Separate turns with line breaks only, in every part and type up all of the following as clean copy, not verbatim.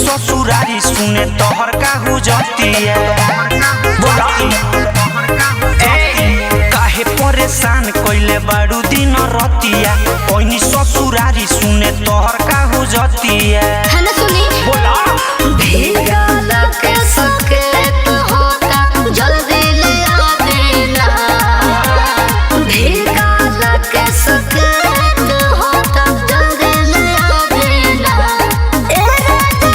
ससुरारी सुने तोहर का हुजतिया काहे परेशान कइले बाड़ू दिन रतिया ओइनी ससुरारी सुने तोहर का हुजतिया
है ना सुनी
बोला
भीगा लगे सके तो होता जल्दी ले आ देना भीगा लगे सके तो होता जल्दी ले आ देना ए राजा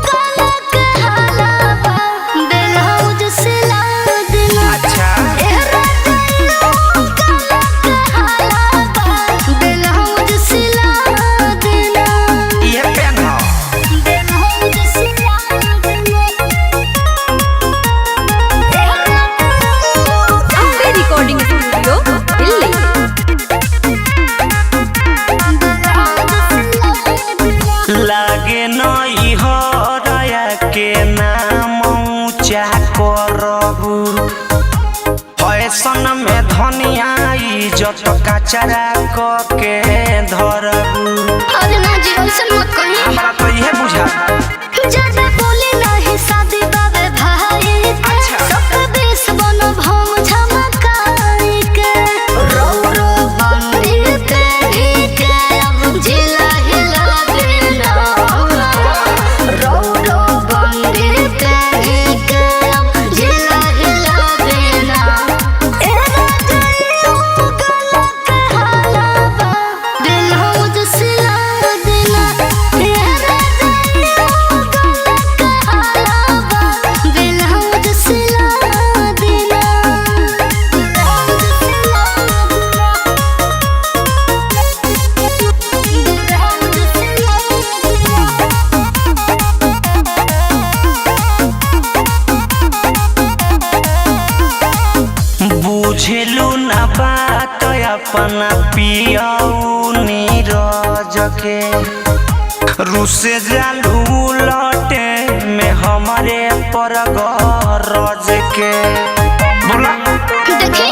गला के हलावा ब्लाउज सिला देना
अच्छा
ए राजा गला के हलावा ब्लाउज सिला देना
ये पेन हो
रिकॉर्डिंग स्टूडियो दिल्ली
लागे नई हरया के नाम ऊंचा करबू फैशन में धनिया इज्जत कचरा क के धरबू
अरे ना जी ऐसा मत कही
हमरा तो इहे बुझा
ज्यादा बोले नहीं शादी बाबे भाई
अच्छा।
सब बेस बनो भम झमकाई के रो रो बंदी के ही के अब जिला हिला देना रो रो बंदी के ही के अब जिला हिला देना ए राजा गला के हलावा ब्लाउज सिला देना ए राजा ब्लाउज सिला देना
बुझलू ना बात अपना पियऊ नीरज के रुसे जालू लटे में हमारे पर गरज के बोला
देखी